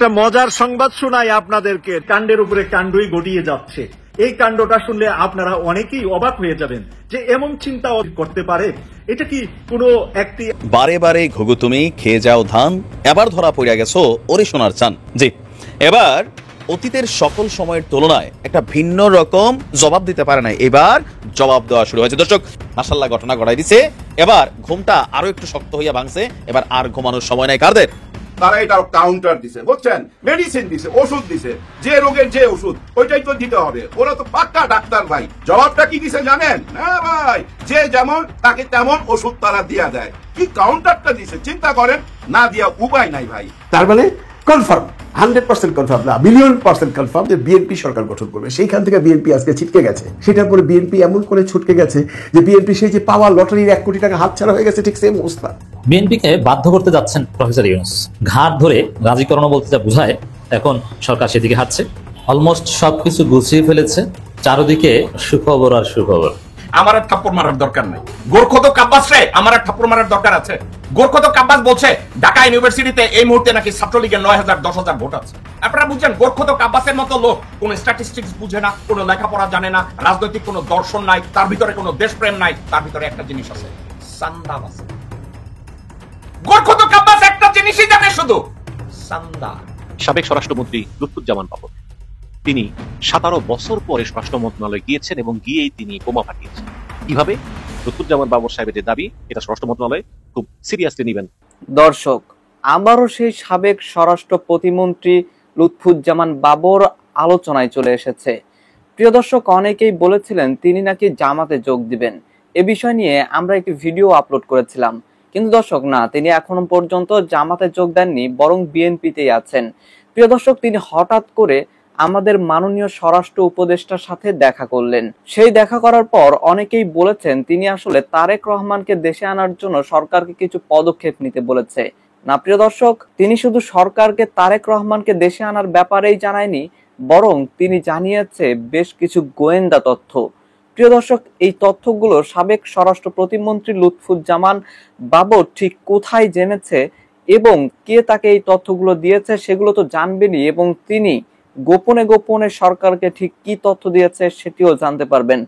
একটা মজার সংবাদ শোনাই আপনাদেরকে, কাণ্ডের উপরে কাণ্ডই গড়িয়ে যাচ্ছে। এই কাণ্ডটা শুনলে আপনারা অনেকেই অবাক হয়ে যাবেন যে এমন চিন্তা করতে পারে। এটা কি কোনো একটি বারে বারে ঘুঘু তুমি খেয়ে যাও ধান, এবার ধরা পড়িয়া গেছো ওরে সোনার চান। জি, এবার অতীতের সকল সময়ের তুলনায় একটা ভিন্ন রকম জবাব দিতে পারে না, এবার জবাব দেওয়া শুরু হয়েছে। দর্শক, মাশাআল্লাহ ঘটনা ঘটাই দিছে। এবার ঘুমটা আরো একটু শক্ত হইয়া ভাঙছে। এবার আর ঘুমানোর সময় নাই কারদের। তারা এটা কাউন্টার দিছে, বুঝছেন, মেডিসিন দিছে, ওষুধ দিছে, যে রোগের যে ওষুধ ওইটাই তো দিতে হবে। ওরা তো পাক্কা ডাক্তার ভাই। জবাবটা কি দিছে জানেন? হ্যাঁ ভাই, যে যেমন তাকে তেমন ওষুধ তারা দিয়া দেয়। কি কাউন্টারটা দিছে চিন্তা করেন, না দিয়া উপায় নাই ভাই। তার মানে কনফার্ম, 100% কনফার্ম না, মিলিয়ন% কনফার্ম যে বিএনপি সরকার গঠন করবে। সেইখান থেকে বিএনপি আজকে ছিটকে গেছে। সেটার পরে বিএনপি এমন করে ছুটকে গেছে যে বিএনপি সেই যে পাওয়া লটারির 1 কোটি টাকা হাতছাড়া হয়ে গেছে, ঠিক সেম অবস্থা। বিএনপিকে বাধ্য করতে যাচ্ছেন প্রফেসর ইউনূস। ঘাট ধরে রাজি করানো বলতে যা বুঝায়, এখন সরকার সেদিকে হাঁটছে। অলমোস্ট সবকিছু গুছিয়ে ফেলেছে, চারদিকে সুখবর আর সুখবর। আমার আর থাপ্পড় মারার দরকার নাই। গোরখত কাব্বাস রে আমার আর থাপ্পড় মারার দরকার আছে। গোরখত কাব্বাস বলছে ঢাকা ইউনিভার্সিটিতে এই মুহূর্তে নাকি ছাত্রলীগের 9,000-10,000 ভোট আছে। আপনারা বুঝছেন, গোরখত কাব্বাসের মতো লোক কোন স্ট্যাটিস্টিক্স বুঝে না, কোনো লেখাপড়া জানে না, রাজনৈতিক কোনো দর্শন নাই, তার ভিতরে কোনো দেশপ্রেম নাই। তার ভিতরে একটা জিনিস আছে, সান্দাব আছে। গোরখত কাব্বাস একটা জিনিসই জানে, শুধু সান্দা। সাবেক স্বরাষ্ট্রমন্ত্রী লুৎফুজ্জামান বাবর, তিনি 17 বছর পরে স্বরাষ্ট্র মন্ত্রণালয়ে গিয়েছেন এবং গিয়েই তিনি বোমা ফাটিয়েছেন। কিভাবে? লুৎফুজ্জামান বাবর সাহেবের যে দাবি, এটা স্বরাষ্ট্র মন্ত্রণালয় খুব সিরিয়াসলি নেবেন। দর্শক, আবারও সেই সাবেক স্বরাষ্ট্র প্রতিমন্ত্রী লুৎফুজ্জামান বাবর আলোচনায় চলে এসেছে। প্রিয় দর্শক, অনেকেই বলেছিলেন তিনি নাকি জামাতে যোগ দিবেন। এ বিষয় নিয়ে আমরা একটি ভিডিও আপলোড করেছিলাম, কিন্তু দর্শক না, তিনি এখনো পর্যন্ত জামাতে যোগ দেননি, বরং বিএনপিতেই আছেন। প্রিয় দর্শক, তিনি হঠাৎ করে আমাদের মাননীয় স্বরাষ্ট্র উপদেষ্টার সাথে দেখা করলেন। সেই দেখা করার পর অনেকেই বলেছেন তিনি আসলে তারেক রহমানকে দেশে আনার জন্য সরকারকে কিছু পদক্ষেপ নিতে বলেছে। না প্রিয় দর্শক, তিনি শুধু সরকারকে তারেক রহমানকে দেশে আনার ব্যাপারেই জানায়নি, বরং তিনি জানিয়েছে বেশ কিছু গোয়েন্দা তথ্য। প্রিয় দর্শক, এই তথ্যগুলো সাবেক স্বরাষ্ট্র প্রতিমন্ত্রী লুৎফুজ্জামান বাবর ঠিক কোথায় জেনেছে এবং কে তাকে এই তথ্যগুলো দিয়েছে সেগুলো তো জানবেনই, এবং তিনি গোপনে গোপনে সরকারকে ঠিক কি তথ্য দিয়েছে সেটিও জানতে পারবেন।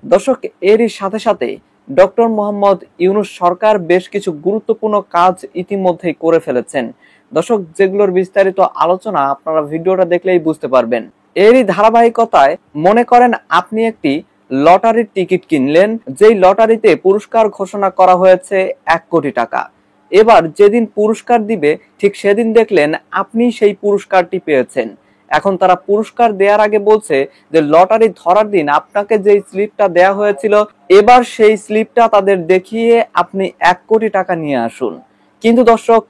দর্শক, এরই সাথে সাথে ডক্টর মোহাম্মদ ইউনূস সরকার বেশ কিছু গুরুত্বপূর্ণ কাজ ইতিমধ্যেই করে ফেলেছেন। দর্শক, যেগুলোর বিস্তারিত আলোচনা আপনারা ভিডিওটা দেখলেই বুঝতে পারবেন। এরই ধারাবাহিকতায় মনে করেন আপনি একটি লটারির টিকিট কিনলেন, যেই লটারিতে পুরস্কার ঘোষণা করা হয়েছে 1 কোটি টাকা। এবার যেদিন পুরস্কার দিবে ঠিক সেদিন দেখলেন আপনি সেই পুরস্কারটি পেয়েছেন। এখন তারা পুরস্কার দেওয়ার আগে বলছে যে লটারি ধরার দিন আপনাকে যে স্লিপটা দেয়া হয়েছিল, এবার সেই স্লিপটা তাদের দেখিয়ে আপনি 1 কোটি টাকা নিয়ে আসুন। কিন্তু দর্শক,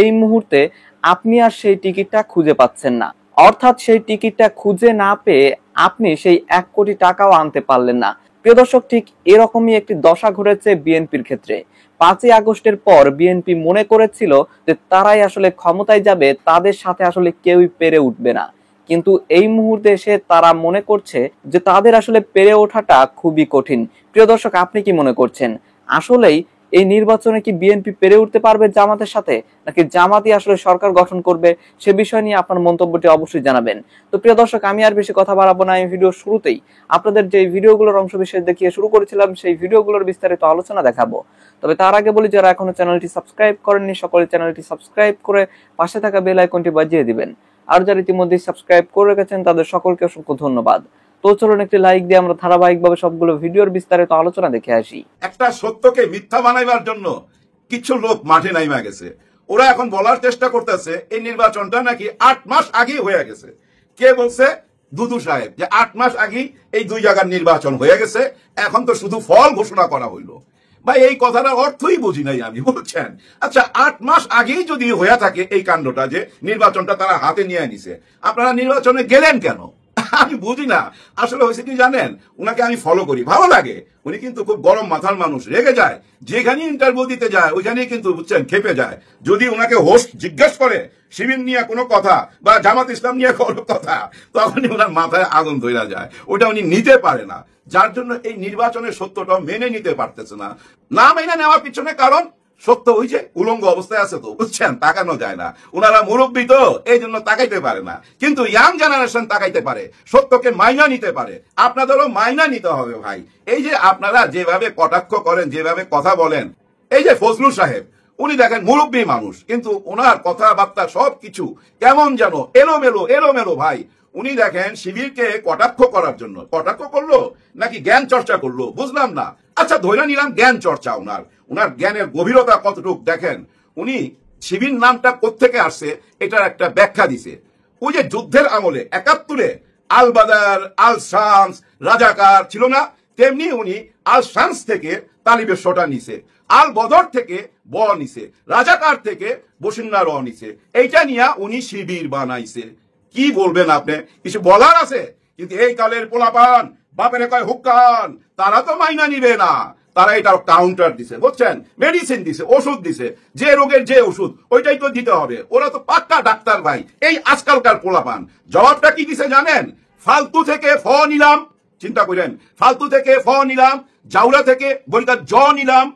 এই মুহূর্তে আপনি আর সেই টিকিটটা খুঁজে পাচ্ছেন না, অর্থাৎ সেই টিকিটটা খুঁজে না পেয়ে আপনি সেই 1 কোটি টাকাও আনতে পারলেন না। প্রিয় দর্শক, ঠিক এরকমই একটি দশা ঘটেছে বিএনপির ক্ষেত্রে। 5ই আগস্টের পর বিএনপি মনে করেছিল যে তারাই আসলে ক্ষমতায় যাবে, তাদের সাথে আসলে কেউই পেরে উঠবে না। কিন্তু এই মুহূর্তে এসে তারা মনে করছে যে তাদের আসলে পেরে ওঠাটা খুবই কঠিন। প্রিয় দর্শক, আপনি কি মনে করছেন, আসলেই এই নির্বাচনে কি বিএনপি পেরে উঠতে পারবে জামাতের সাথে, নাকি জামাতই আসলে সরকার গঠন করবে? সে বিষয় নিয়ে আপনার মন্তব্যটি অবশ্যই জানাবেন। তো প্রিয় দর্শক, আমি আর বেশি কথা বাড়াবো না। এই ভিডিও শুরুতেই আপনাদের যে ভিডিওগুলোর অংশ বিশেষ দেখিয়ে শুরু করেছিলাম, সেই ভিডিওগুলোর বিস্তারিত আলোচনা দেখাবো। তবে তার আগে বলি, যারা এখনো চ্যানেলটি সাবস্ক্রাইব করেননি সকলে চ্যানেলটি সাবস্ক্রাইব করে পাশে থাকা বেল আইকনটি বাজিয়ে দিবেন। আর যারা ইতিমধ্যে সাবস্ক্রাইব করে রেখেছেন তাদের সকলকে অসংখ্য ধন্যবাদ। তো চলুন একটি লাইক দিয়ে আমরা ধারাবাহিকভাবে সবগুলো ভিডিওর বিস্তারিত আলোচনা দেখে আসি। একটা সত্যকে মিথ্যা বানাইবার জন্য কিছু লোক মাঠে নাইমা গেছে। ওরা এখন বলার চেষ্টা করতেছে এই নির্বাচনটা নাকি 8 মাস আগেই হয়ে গেছে। কে বলছে? দুদু সাহেব, যে 8 মাস আগেই এই 2 জায়গার নির্বাচন হয়ে গেছে, এখন তো শুধু ফল ঘোষণা করা হইলো। ভাই, এই কথাটার অর্থই বুঝি নাই আমি, বলছেন। আচ্ছা, 8 মাস আগেই যদি হয়ে থাকে এই কাণ্ডটা, যে নির্বাচনটা তারা হাতে নিয়ে নিছে, আপনারা নির্বাচনে গেলেন কেন? আমি বুঝি না। আসলে হয়েছে কি জানেন, উনাকে আমি ফলো করি, ভালো লাগে। উনি কিন্তু খুব গরম মাথার মানুষ, রেগে যায়, যেখানে ইন্টারভিউ দিতে যায় ওইখানেই কিন্তু বুঝছেন খেপে যায়। যদি উনাকে হোস্ট জিজ্ঞেস করে শিবির নিয়ে কোনো কথা বা জামাত ইসলাম নিয়ে কোনো কথা, তখনই ওনার মাথায় আগুন ধরে যায়। ওটা উনি নিতে পারে না, যার জন্য এই নির্বাচনের সত্যটা মেনে নিতে পারতেছে না। না মেনে নেওয়ার পিছনে কারণ সত্য ওই যে উলঙ্গ অবস্থায় আছে তো, বুঝছেন, তাকানো যায় না। ওনারা মুরব্বী তো, এই জন্য তাকাইতে পারে না, কিন্তু ইয়াং জেনারেশন তাকাইতে পারে, সত্যকে মাইনা নিতে পারে। আপনাদেরও মাইনা নিতে হবে ভাই। এই যে আপনারা যেভাবে কটাক্ষ করেন, যেভাবে কথা বলেন, এই যে ফজলুল সাহেব, উনি দেখেন মুরব্বী মানুষ, কিন্তু ওনার কথাবার্তা সবকিছু কেমন যেন এলোমেলো এলোমেলো ভাই। উনি দেখেন শিবিরকে কটাক্ষ করার জন্য কটাক্ষ করলো নাকি জ্ঞান চর্চা করলো বুঝলাম না। আচ্ছা ধরে নিলাম জ্ঞান চর্চা, ওনার জ্ঞানের গভীরতা কতটুক দেখেন। উনি শিবির নামটা কোত্থেকে আসছে এটার একটা ব্যাখ্যা দিছে। ওই যে যুদ্ধের আমলে 71-এ আল বাদার, আল শামস, রাজাকার ছিল না, তেমনি উনি আল শামস থেকে তালিবের শোটা নিছে, আল বদর থেকে ব নিছে, রাজাকার থেকে বসিন্না র নিছে। এইটা নিয়ে উনি শিবির বানাইছে। কি বলবেন আপনি? কিছু বলার আছে? কিন্তু এই কালের পোলাপান বাপেরে কয় হুক্কান, তারা তো মাইনা নিবে না। তারা এটা কাউন্টার দিছে, বুঝছেন, মেডিসিন দিছে, ওষুধ দিছে, যে রোগের যে ওষুধ ওইটাই তো দিতে হবে। ওরা তো পাক্কা ডাক্তার ভাই। এই আজকালকার পোলাপান জবাবটা কি দিছে জানেন? ফালতু থেকে ফ নিলাম, চিন্তা করেন, ফালতু থেকে ফ নিলাম, জাউরা থেকে বইকার জ নিলাম,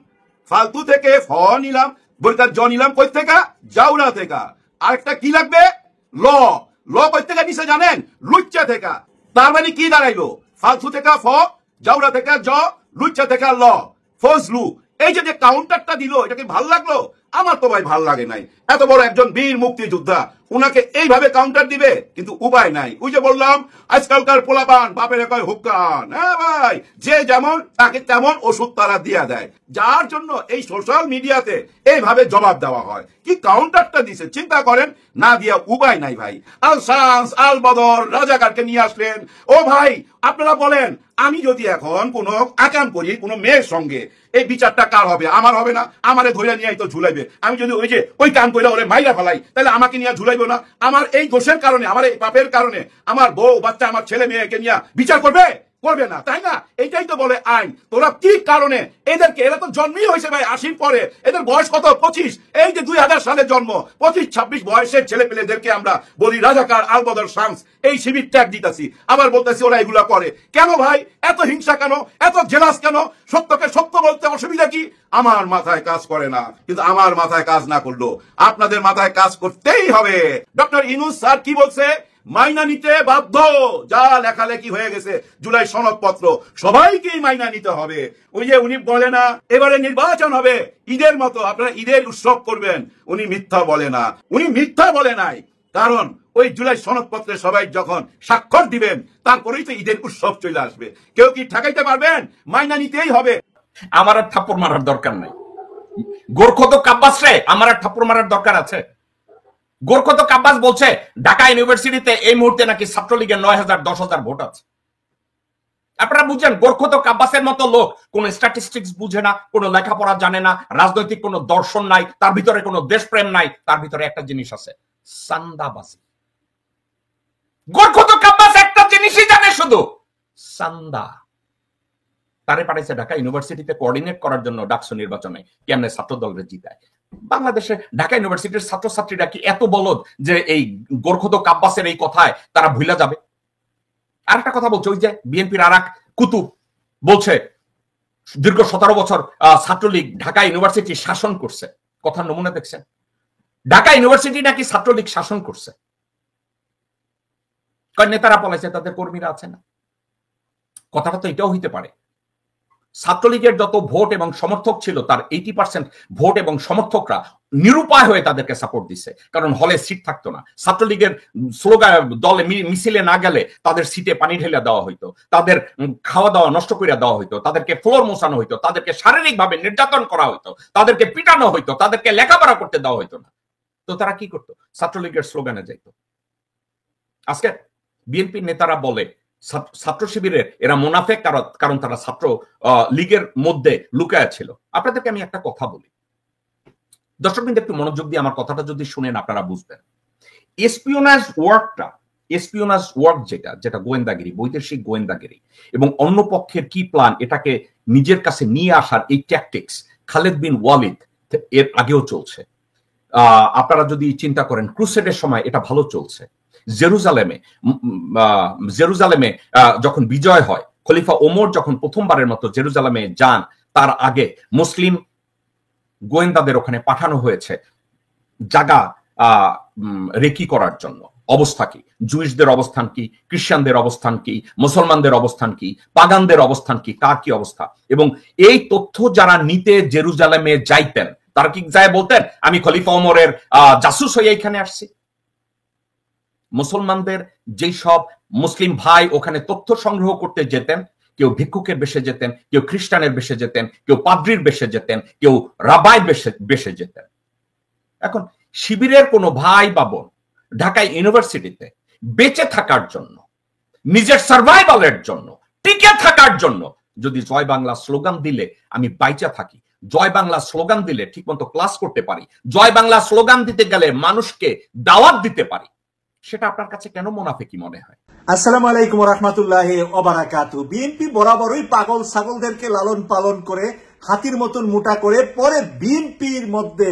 ফালতু থেকে ফ নিলাম, বইকার জ নিলাম, কই থেকে? জাউরা থেকে। আরেকটা কি লাগবে? ল। ল কই থেকে নিছে জানেন? লুচ্চা থেকে। তার মানে কি দাঁড়াইলো? ফালতু থেকে ফ, জাউরা থেকে জ, লুচ্চা থেকে ল, ফজলু। এই যে কাউন্টারটা দিল, এটা কি ভাল লাগলো? আমার তো ভাই ভাল লাগে নাই। এত বড় একজন বীর মুক্তিযোদ্ধা, উনাকে এইভাবে কাউন্টার দিবে? কিন্তু উপায় নাই। ওই যে বললাম আজকালকার পোলাপান বাপের কয় হুক্কান। হ্যাঁ ভাই, যে যেমন তাকে তেমন ওষুধ তারা দিয়া দেয়, যার জন্য এই সোশ্যাল মিডিয়াতে এইভাবে জবাব দেওয়া হয়। কি কাউন্টারটা দিছে চিন্তা করেন, না দিয়া উপায় নাই ভাই। আল শামস, আল বদর, রাজাকারকে নিয়ে আসলেন। ও ভাই আপনারা বলেন, আমি যদি এখন কোনো আকাম করি কোনো মেয়ের সঙ্গে, এই বিচারটা কার হবে? আমার হবে না? আমারে ধরে নিয়ে তো ঝুলাইবে। আমি যদি ওই যে ওই কাম করে ওরে মাইরা ফেলাই, তাহলে আমাকে নিয়ে ঝুলাইবো না? আমার এই দোষের কারণে, আমার এই পাপের কারণে আমার বউ বাচ্চা, আমার ছেলে মেয়েকে নিয়ে বিচার করবে? করবে না, তাই না? এইটাই তো বলে আইন। তোরা কি কারণে এদেরকে, এরা তো জন্মই হয়েছে ভাই 80-র পরে, এদের বয়স কত? 25। এই যে 2000 সালে জন্ম, 25-26 বয়সের ছেলে পেলেদেরকে আমরা বলি রাজাকার, আল বদর, শামস, এই শিবির ট্যাগ দিতেছি, আবার বলতেছি ওরা এগুলা করে। কেন ভাই এত হিংসা কেন, এত জেলাস কেন? সত্যকে সত্য বলতে অসুবিধা কি? আমার মাথায় কাজ করে না, কিন্তু আমার মাথায় কাজ না করলো আপনাদের মাথায় কাজ করতেই হবে। ডক্টর ইউনূস স্যার কি বলছে? মাইনা নিতে বাধ্য। যা লেখালেখি হয়ে গেছে জুলাই সনদপত্র, সবাইকেই মাইনা নিতে হবে। ওই যে উনি বলে না এবারে নির্বাচন হবে ঈদের মতো, আপনারা ঈদের উৎসব করবেন, উনি মিথ্যা বলে না। উনি মিথ্যা বলে নাই, কারণ ওই জুলাই সনদপত্রে সবাই যখন স্বাক্ষর দিবেন তারপরেই তো ঈদের উৎসব চলে আসবে। কেউ কি ঠেকাইতে পারবেন? মাইনা নিতেই হবে। আমার আর থাপ্পড় মারার দরকার নাই। গোরখত কাব্বাস রে আমার আর থাপ্পড় মারার দরকার আছে? গোরখত কাব্বাস বলছে ঢাকা ইউনিভার্সিটিতে এই মুহূর্তে নাকি ছাত্রলীগের 9000 10,000 ভোট আছে। আপনারা বুঝছেন, গোরখত কাব্বাসের মতো লোক কোন স্ট্যাটিস্টিক্স বুঝে না, কোন লেখাপড়া জানে না, রাজনৈতিক কোন দর্শন নাই, তার ভিতরে কোনো দেশপ্রেম নাই, তার ভিতরে একটা জিনিস আছে, সান্দাবাজি। গোরখত কাব্বাস একটা জিনিসই জানে, শুধু সান্দা। তারে পাঠাইছে ঢাকা ইউনিভার্সিটিতে কোঅর্ডিনেট করার জন্য ডাকসু নির্বাচনে কেমনে ছাত্র দলরে জিতায়। বাংলাদেশে ঢাকা ইউনিভার্সিটির ছাত্রছাত্রীরা কি এত বলদ যে এই গোরখত কাব্বাসের এই কথায় তারা ভুলা যাবে? আরেকটা কথা বলছে, ওই যে বিএনপির আর এক কুতুব বলছে দীর্ঘ 17 বছর ছাত্রলীগ ঢাকা ইউনিভার্সিটি শাসন করছে। কথার নমুনা দেখছেন? ঢাকা ইউনিভার্সিটি নাকি ছাত্রলীগ শাসন করছে। কয় নেতারা পলাইছে, তাদের কর্মীরা আছে না। কথাটা তো এটাও হইতে পারে, ছাত্রলীগের যত ভোট এবং সমর্থক ছিল তার 80% ভোট এবং সমর্থকরা নিরুপায় হয়ে তাদেরকে সাপোর্ট দিচ্ছে, কারণ হলে সিট থাকতো না। ছাত্রলীগের স্লোগান দলে মিছিলে না গেলে তাদের সিটে পানি ঢেলে দেওয়া হইতো, তাদের খাওয়া দাওয়া নষ্ট করে দেওয়া হইতো, তাদেরকে ফ্লোর মোছানো হইতো, তাদেরকে শারীরিকভাবে নির্যাতন করা হইতো, তাদেরকে পিটানো হইতো, তাদেরকে লেখাপড়া করতে দেওয়া হইতো না। তো তারা কি করতো? ছাত্রলীগের স্লোগানে যাইত। আজকে বিএনপির নেতারা বলে ছাত্র শিবিরের এরা মুনাফেক, কারণ তারা ছাত্র লীগের মধ্যে লুকায়া ছিল। আপনাদেরকে আমি একটা কথা বলি, দর্শক বিন্দু একটু মনোযোগ দিয়ে আমার কথাটা যদি শুনেন আপনারা বুঝবেন। এসপিওনাজ ওয়ার্ক যেটা গোয়েন্দাগিরি, বৈদেশিক গোয়েন্দাগিরি এবং অন্য পক্ষের কি প্ল্যান এটাকে নিজের কাছে নিয়ে আসার এই ট্যাকটিক্স খালেদ বিন ওয়ালিদ এর আগেও চলছে। আপনারা যদি চিন্তা করেন ক্রুসেডের সময় এটা ভালো চলছে। জেরুজালেমে যখন বিজয় হয়, খলিফা ওমর যখন প্রথমবারের মতো জেরুজালেমে যান, তার আগে মুসলিম গোয়েন্দাদের ওখানে পাঠানো হয়েছে জায়গা রেকি করার জন্য। অবস্থা কি, জুইশদের অবস্থান কি, খ্রিস্টানদের অবস্থান কি, মুসলমানদের অবস্থান কি, পাগানদের অবস্থান কি, কার কি অবস্থা। এবং এই তথ্য যারা নিতে জেরুজালেমে যাইতেন তারা কি যায় বলতেন আমি খলিফা ওমরের জাসুস হয়ে এখানে আসছি? মুসলমানদের যেই সব মুসলিম ভাই ওখানে তথ্য সংগ্রহ করতে যেতেন, কেউ ভিক্ষুকের বেশে যেতেন, কেউ খ্রিস্টানের বেশে যেতেন, কেউ পাদ্রির বেশে যেতেন, কেউ রাবাই বেশে যেতেন। এখন শিবিরের কোনো ভাই বা বোন ঢাকায় ইউনিভার্সিটিতে বেঁচে থাকার জন্য, নিজের সার্ভাইভালের জন্য, টিকে থাকার জন্য যদি জয় বাংলা স্লোগান দিলে আমি বাইচা থাকি, জয় বাংলা স্লোগান দিলে ঠিকমতো ক্লাস করতে পারি, জয় বাংলা স্লোগান দিতে গেলে মানুষকে দাওয়াত দিতে পারি, সেটা আপনার কাছে কেন মুনাফিকি মনে হয়? আসসালামু আলাইকুম রাহমাতুল্লাহি ওয়া বারাকাতুহু। বিএনপি বরাবরই পাগল ছাগলদেরকে লালন পালন করে হাতির মতন মোটা করে পরে বিএনপির মধ্যে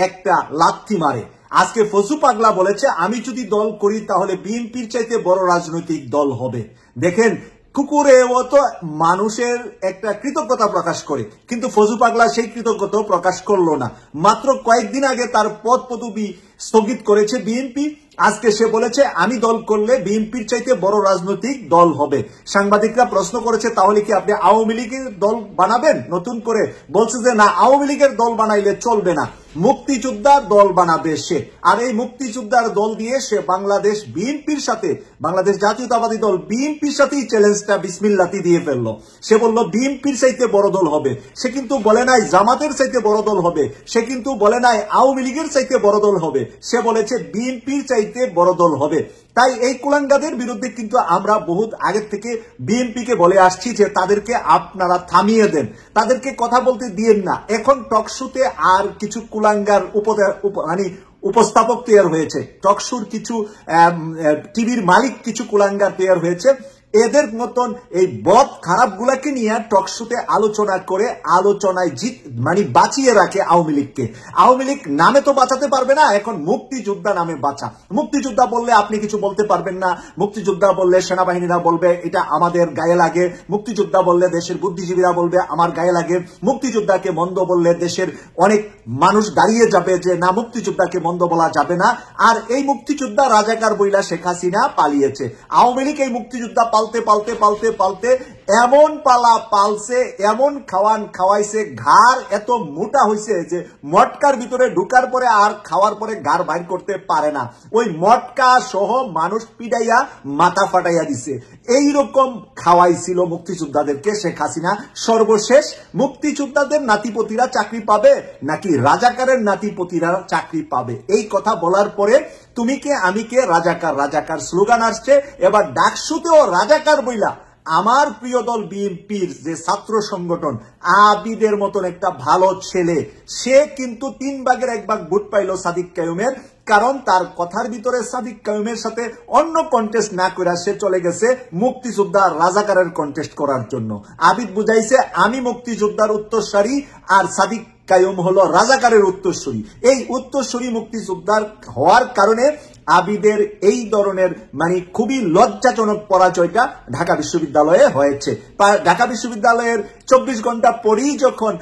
একটা লাথি মারে। আজকে ফজু পাগলা বলেছে আমি যদি দল করি তাহলে বিএনপির চাইতে বড় রাজনৈতিক দল হবে। দেখেন কুকুরে ও তো মানুষের একটা কৃতজ্ঞতা প্রকাশ করে, কিন্তু ফজু পাগলা সেই কৃতজ্ঞতা প্রকাশ করলো না। মাত্র কয়েকদিন আগে তার পদ পদবি স্থগিত করেছে বিএনপি। আজকে সে বলেছে আমি দল করলে বিএনপির চাইতে বড় রাজনৈতিক দল হবে। সাংবাদিকরা প্রশ্ন করেছে তাহলে কি আপনি আওয়ামী লীগের দল বানাবেন নতুন করে? বলছে যে না, আওয়ামী লীগের দল বানাইলে চলবে না, মুক্তিযোদ্ধার দল বানাবে সে। আর এই মুক্তিযোদ্ধার দল দিয়ে সে বাংলাদেশ বিএনপির সাথে, বাংলাদেশ জাতীয়তাবাদী দল বিএনপির সাথেই চ্যালেঞ্জটা বিসমিল্লাতি দিয়ে ফেললো। সে বলল বিএনপির চাইতে বড় দল হবে। সে কিন্তু বলে নাই জামাতের চাইতে বড় দল হবে, সে কিন্তু বলে নাই আওয়ামী লীগের চাইতে বড় দল হবে, সে বলেছে বিএনপির চাইতে বড় দল হবে। তাই এই কুলাঙ্গাদের বিরুদ্ধে কিন্তু আমরা বহুত আগে থেকে বিএনপিকে বলে আসছি যে তাদেরকে আপনারা থামিয়ে দেন, তাদেরকে কথা বলতে দিয়েন না। এখন টকশোতে আর কিছু কুলাঙ্গার উপস্থাপক তৈরি হয়েছে, টকশোর কিছু টিভির মালিক কিছু কুলাঙ্গার তৈরি হয়েছে। এদের মতন এই বদ খারাপ গুলাকে নিয়ে টকশোতে আলোচনা করে আলোচনায় বাঁচিয়ে রাখে আওয়ামী লীগকে। আওয়ামী লীগ নামে তো বাঁচাতে পারবে না, এখন মুক্তিযোদ্ধা নামে বাঁচা। মুক্তিযোদ্ধা বললে আপনি কিছু বলতে পারবেন না, মুক্তিযোদ্ধা বললে সেনাবাহিনীরা বলবে এটা আমাদের গায়ে লাগে, মুক্তিযোদ্ধা বললে দেশের বুদ্ধিজীবীরা বলবে আমার গায়ে লাগে, মুক্তিযোদ্ধাকে মন্দ বললে দেশের অনেক মানুষ দাঁড়িয়ে যাবে যে না মুক্তিযোদ্ধাকে মন্দ বলা যাবে না। আর এই মুক্তিযোদ্ধা রাজাকার বইলা শেখ হাসিনা পালিয়েছে। আওয়ামী লীগ এই মুক্তিযোদ্ধা পালতে পালতে পালতে পালতে এমন পালা পালছে, এমন খাওয়াইছে, ঘাড় এত মোটা হয়েছে যে মটকার ভিতরে ঢুকার পরে আর খাওয়ার পরে ঘাড় বাইর করতে পারে না। ওই মটকা সহ মানুষ পিডাইয়া মাথা ফাটাইয়া দিছে। এইরকম খাওয়াইছিল মুক্তিযোদ্ধাদেরকে শেখ হাসিনা। সর্বশেষ মুক্তিযোদ্ধাদের নাতিপতিরা চাকরি পাবে নাকি রাজাকারের নাতিপতিরা চাকরি পাবে? এই কথা বলার পরে তুমি কে আমি কে, রাজাকার রাজাকার স্লোগান আসছে। এবার ডাকসুতেও রাজাকার বইলা আমার প্রিয় দল বিএনপির যে ছাত্র সংগঠন আবিদের মতন একটা ভালো ছেলে, সে কিন্তু 3 ভাগের 1 ভাগ ভোট পাইল সাদিক কায়ুমের। কারণ তার কথার ভিতরে সাদিক কায়ুমের সাথে অন্য কন্টেস্ট না করে সে চলে গেছে মুক্তিযোদ্ধা রাজাকারের কন্টেস্ট করার জন্য। আবিদ বুঝাইছে আমি মুক্তিযোদ্ধার উত্তরসূরি আর সাদিক কায়ুম হলো রাজাকারের উত্তরসূরি। এই উত্তরসূরি মুক্তিযোদ্ধার হওয়ার কারণে আবিদের এই ধরনের খুবই লজ্জাজনক পরাজয়টা ঢাকা বিশ্ববিদ্যালয়ে হয়েছে। ঢাকা বিশ্ববিদ্যালয়ের 24 ঘন্টা পরেই যখন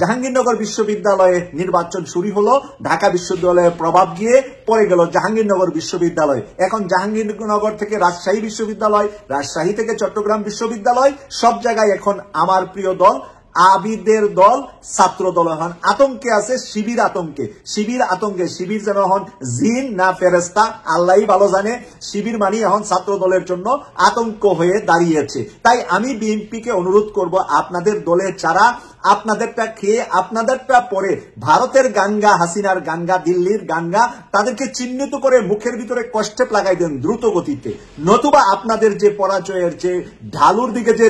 জাহাঙ্গীরনগর বিশ্ববিদ্যালয়ে নির্বাচন শুরু হলো, ঢাকা বিশ্ববিদ্যালয়ের প্রভাব গিয়ে পড়ে গেল জাহাঙ্গীরনগর বিশ্ববিদ্যালয়। এখন জাহাঙ্গীরনগর থেকে রাজশাহী বিশ্ববিদ্যালয়, রাজশাহী থেকে চট্টগ্রাম বিশ্ববিদ্যালয়, সব জায়গায় এখন আমার প্রিয় দল আবিদের দল ছাত্র দল এখন আতঙ্কে আছে, শিবির আতঙ্কে। শিবির যেন এখন জিন না ফেরেস্তা আল্লাহই ভালো জানে। শিবির মানি এখন ছাত্র দলের জন্য আতঙ্ক হয়ে দাঁড়িয়েছে। তাই আমি বিএনপিকে অনুরোধ করব আপনাদের দলের যারা আপনাদেরটা খেয়ে আপনাদেরটা পরে ভারতের গাঙ্গা, হাসিনার গাঙ্গা, দিল্লির গাঙ্গা, তাদেরকে চিহ্নিত করে মুখের ভিতরে কষ্টেপ লাগাই দেন দ্রুত গতিতে। নতুবা আপনাদের যে পরাজয়ের যে ঢালুর দিকে যে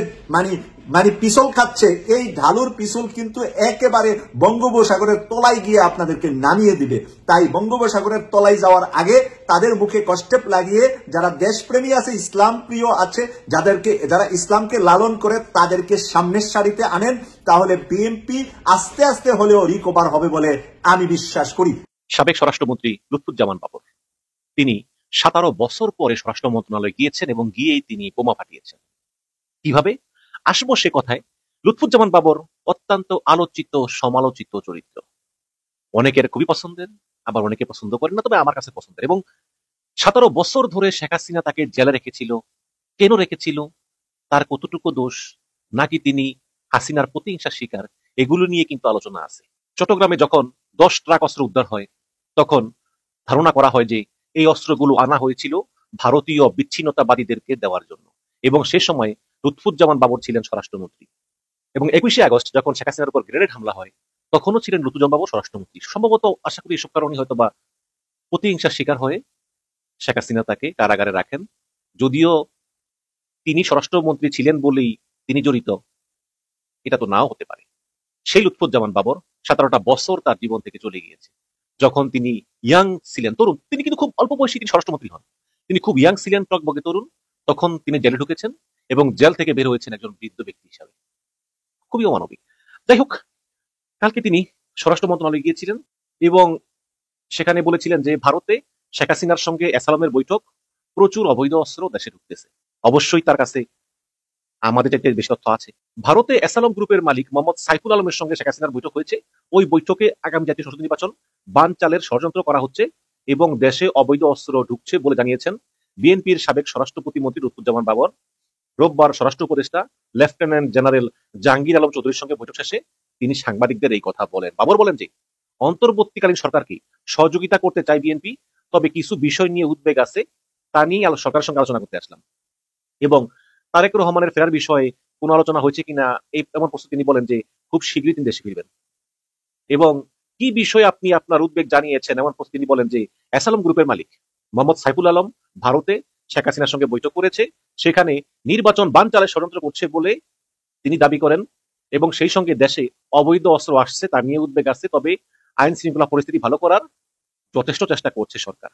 পিছল খাচ্ছে, এই ঢালুর পিছল কিন্তু একেবারে বঙ্গোপসাগরের তলায় গিয়ে আপনাদেরকে নামিয়ে দিবে। তাই বঙ্গোপসাগরের তলায় যাওয়ার আগে তাদের মুখে কষ্টেপ লাগিয়ে যারা দেশপ্রেমী আছে, ইসলাম প্রিয় আছে, যারা ইসলামকে লালন করে তাদেরকে সামনের সারিতে আনেন, তাহলে বিএনপি আস্তে আস্তে হলেও রিকভার হবে বলে আমি বিশ্বাস করি। সাবেক স্বরাষ্ট্রমন্ত্রী লুৎফুজ্জামান বাবর তিনি 17 বছর পরে স্বরাষ্ট্র মন্ত্রণালয়ে গিয়েছেন এবং গিয়েই তিনি বোমা ফাটিয়েছেন। কিভাবে আসবো সে কথায়। লুৎফুজ্জামান বাবর অত্যন্ত আলোচিত সমালোচিত চরিত্র। অনেকের খুবই পছন্দের, আবার অনেকে পছন্দ করেন না, তবে আমার কাছে পছন্দের। এবং 17 বছর ধরে শেখ হাসিনা তাকে জেলে রেখেছিল, কেন রেখেছিল, তার কতটুকু দোষ, নাকি তিনি হাসিনার প্রতিহিংসার শিকার, এগুলো নিয়ে কিন্তু আলোচনা আছে। চট্টগ্রামে যখন 10 ট্রাক অস্ত্র উদ্ধার হয়, তখন ধারণা করা হয় যে এই অস্ত্রগুলো আনা হয়েছিল ভারতীয় বিচ্ছিন্নতাবাদীদেরকে দেওয়ার জন্য। এবং সে সময় লুৎফুজ্জামান বাবর ছিলেন স্বরাষ্ট্রমন্ত্রী। এবং 21শে আগস্ট যখন শেখ হাসিনার উপর গ্রেনেড হামলা হয়, তখনও ছিলেন লুৎফুজ্জামান বাবর স্বরাষ্ট্রমন্ত্রী। সম্ভবত আশা করি এসব কারণে হয়তো বা প্রতিহিংসার শিকার হয়ে শেখ হাসিনা তাকে কারাগারে রাখেন। যদিও তিনি স্বরাষ্ট্রমন্ত্রী ছিলেন বলেই তিনি জড়িত, এটা তো নাও হতে পারে। সেই লুৎফুজ্জামান বাবর 17টা বছর তার জীবন থেকে চলে গিয়েছে। যখন তিনি ইয়াং ছিলেন, তরুণ, তিনি কিন্তু খুব অল্প বয়সী তিনি স্বরাষ্ট্রমন্ত্রী হন, তিনি খুব ইয়াং ছিলেন, টকবগে তরুণ, তখন তিনি জেলে ঢুকেছেন এবং জেল থেকে বের হয়েছেন একজন বৃদ্ধ ব্যক্তি হিসাবে। খুবই অমানবিক। যাই হোক, কালকে তিনি স্বরাষ্ট্র মন্ত্রণালয়ে গিয়েছিলেন এবং সেখানে বলেছিলেন যে ভারতে শেখ হাসিনার সঙ্গে অ্যাসালামের বৈঠক, প্রচুর অবৈধ অস্ত্র দেশে ঢুকতেছে। অবশ্যই তার কাছে আমাদের চাইতে বেশি তথ্য আছে। ভারতে অ্যাসালাম গ্রুপের মালিক মোহাম্মদ সাইফুল আলমের সঙ্গে শেখ হাসিনার বৈঠক হয়েছে। ওই বৈঠকে আগামী জাতীয় সংসদ নির্বাচন বানচালের ষড়যন্ত্র করা হচ্ছে এবং দেশে অবৈধ অস্ত্র ঢুকছে বলে জানিয়েছেন বিএনপির সাবেক স্বরাষ্ট্র প্রতিমন্ত্রী লুৎফুজ্জামান বাবর। রোববার স্বরাষ্ট্র উপদেষ্টা লেফটেন্যান্ট জেনারেল জাহাঙ্গীর আলম চৌধুরীর সঙ্গে বৈঠক শেষে তিনি সাংবাদিকদের এই কথা বলেন। বাবর বলেন যে অন্তর্বর্তীকালীন সরকারকে সহযোগিতা করতে চায় বিএনপি, তবে কিছু বিষয় নিয়ে উদ্বেগ আছে, তা নিয়ে সরকারের সঙ্গে আলোচনা করতে আসলাম। এবং তারেক রহমানের ফেরার বিষয়ে কোনো আলোচনা হয়েছে কিনা এমন প্রশ্ন তিনি বলেন যে খুব শীঘ্রই তিনি দেশে ফিরবেন। এবং কি বিষয়ে আপনি আপনার উদ্বেগ জানিয়েছেন এমন প্রশ্ন তিনি বলেন যে অ্যাসালাম গ্রুপের মালিক মোহাম্মদ সাইফুল আলম ভারতে শেখ হাসিনার সঙ্গে বৈঠক করেছে, সেখানে নির্বাচন বানচালের ষড়যন্ত্র করছে বলে তিনি দাবি করেন এবং সেই সঙ্গে দেশে অবৈধ অস্ত্র আসছে তা নিয়ে উদ্বেগ আছে, তবে আইন শৃঙ্খলা পরিস্থিতি ভালো করার যথেষ্ট চেষ্টা করছে সরকার।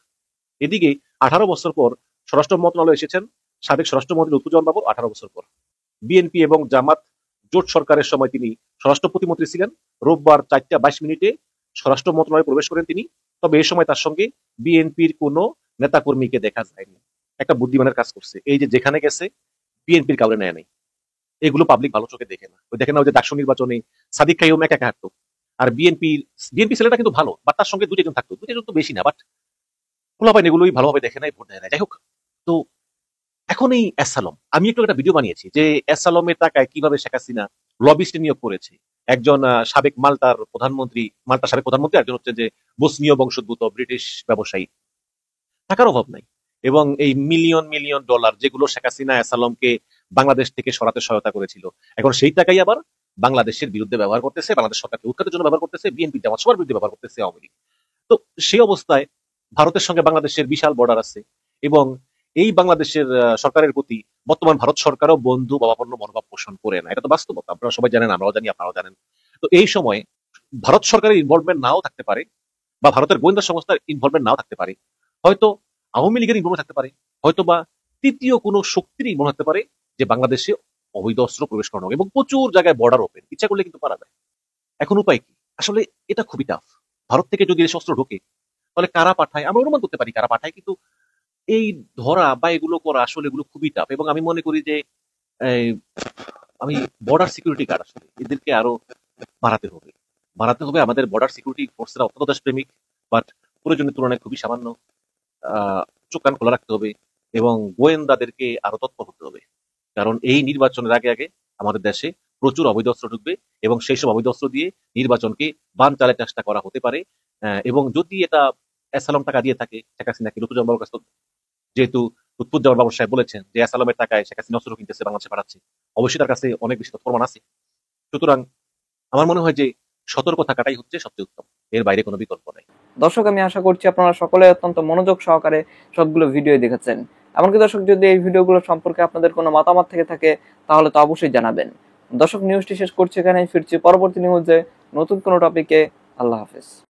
এদিকে 18 বছর পর স্বরাষ্ট্র মন্ত্রণালয়ে এসেছেন সাবেক স্বরাষ্ট্রমন্ত্রী লুৎফুজ্জামান বাবর। 18 বছর পর বিএনপি এবং জামাত জোট সরকারের সময় তিনি স্বরাষ্ট্র প্রতিমন্ত্রী ছিলেন। রোববার 4:22 স্বরাষ্ট্র মন্ত্রণালয়ে প্রবেশ করেন তিনি, তবে এই সময় তার সঙ্গে বিএনপির কোনো নেতাকর্মীকে দেখা যায়নি। একটা বুদ্ধিমানের কাজ করছে, এই যে যেখানে গেছে বিএনপির কাউরে নেয় নাই, এগুলো পাবলিক ভালো চোখে দেখে না। ওই দেখে না, ওই যে ডাকসু নির্বাচনে সাদিক কাইয়ুম একা একা হাঁটতো, আর বিএনপি ছেলেটা কিন্তু ভালো, বাট তার সঙ্গে দুইজন থাকতো, দুইজন তো বেশি না, বাট খোলাপাইন এগুলোই ভালোভাবে দেখে নাই, ভোট দেয় না। যাই হোক, তো এখন এই অ্যাসালম, আমি একটু একটা ভিডিও বানিয়েছি যে অ্যাসালমের টাকায় কিভাবে শেখ হাসিনা লবিস্ট নিয়োগ করেছে। একজন সাবেক মাল্টার সাবেক প্রধানমন্ত্রী, একজন হচ্ছে যে বসনীয় বংশোদ্ভূত ব্রিটিশ ব্যবসায়ী। টাকার অভাব নাই এবং এই মিলিয়ন মিলিয়ন ডলার যেগুলো শেখ হাসিনা অ্যাসালমকে বাংলাদেশ থেকে সরাতে সহায়তা করেছিল, এখন সেই টাকাই আবার বাংলাদেশের বিরুদ্ধে ব্যবহার করতেছে, বাংলাদেশ সরকারকে উৎখাতের জন্য ব্যবহার করতেছে, বিএনপি জামাত সবার বিরুদ্ধে ব্যবহার করতেছে আওয়ামী লীগ। তো সেই অবস্থায় ভারতের সঙ্গে বাংলাদেশের বিশাল বর্ডার আছে এবং এই বাংলাদেশের সরকারের প্রতি বর্তমান ভারত সরকারও বন্ধু ভাবাপন্ন মনোভাব পোষণ করে না, এটা তো বাস্তবতা, আপনারা সবাই জানেন, আমরাও জানি, আপনারাও জানেন। তো এই সময় ভারত সরকারের ইনভলভমেন্ট নাও থাকতে পারে বা ভারতের গোয়েন্দা সংস্থার ইনভলভমেন্ট নাও থাকতে পারে, হয়তো আওয়ামী লীগের ইনভলভমেন্ট থাকতে পারে, হয়তো বা তৃতীয় কোনো শক্তির ইনভলভমেন্ট থাকতে পারে যে বাংলাদেশে অবৈধ অস্ত্র প্রবেশ করানো, এবং প্রচুর জায়গায় বর্ডার ওপেন, ইচ্ছা করলে কিন্তু পারা যায়। এখন উপায় কি? আসলে এটা খুবই টাফ। ভারত থেকে যদি এসে অস্ত্র ঢোকে তাহলে কারা পাঠায় আমরা অনুমান করতে পারি কারা পাঠায়, কিন্তু এই ধরা বা এগুলো করা আসলে এগুলো খুবই টাফ। এবং আমি মনে করি যে আমি বর্ডার সিকিউরিটি গার্ড আসলে এদেরকে আরো বাড়াতে হবে। আমাদের বর্ডার সিকিউরিটি ফোর্সরা অত্যন্ত দেশপ্রেমিক, বাট প্রয়োজনের তুলনায় খুবই সামান্য। চোখ কান খোলা রাখতে হবে এবং গোয়েন্দাদেরকে আরো তৎপর হতে হবে, কারণ এই নির্বাচনের আগে আগে আমাদের দেশে প্রচুর অবৈধ অস্ত্র ঢুকবে এবং সেই সব অবৈধ অস্ত্র দিয়ে নির্বাচনকে বানচালের চেষ্টা করা হতে পারে। এবং যদি এটা অ্যাসালাম টাকা দিয়ে থাকে শেখ হাসিনাকে, লুৎফুজ্জামান বাবুর কাছে, যেহেতু লুৎফুজ্জামান বাবু সাহেব বলেছেন যে অ্যাসালামের টাকায় শেখ হাসিনা অস্ত্র কিনতেছে, বাংলাদেশে পাঠাচ্ছে, অবশ্যই তার কাছে অনেক বেশি প্রমাণ আছে। সুতরাং আমার মনে হয় যে সতর্ক থাকাটাই হচ্ছে সবচেয়ে উত্তম, এর বাইরে কোনো বিকল্প নাই। দর্শক, আমি আশা করছি আপনারা সকলে অত্যন্ত মনোযোগ সহকারে সবগুলো ভিডিও দেখেছেন। এমনকি দর্শক, যদি এই ভিডিওগুলো সম্পর্কে আপনাদের কোনো মতামত থেকে থাকে তাহলে তো অবশ্যই জানাবেন। দর্শক, নিউজটি শেষ করছি এখানেই, ফিরছি পরবর্তী নিউজে নতুন কোনো টপিকে। আল্লাহ হাফেজ।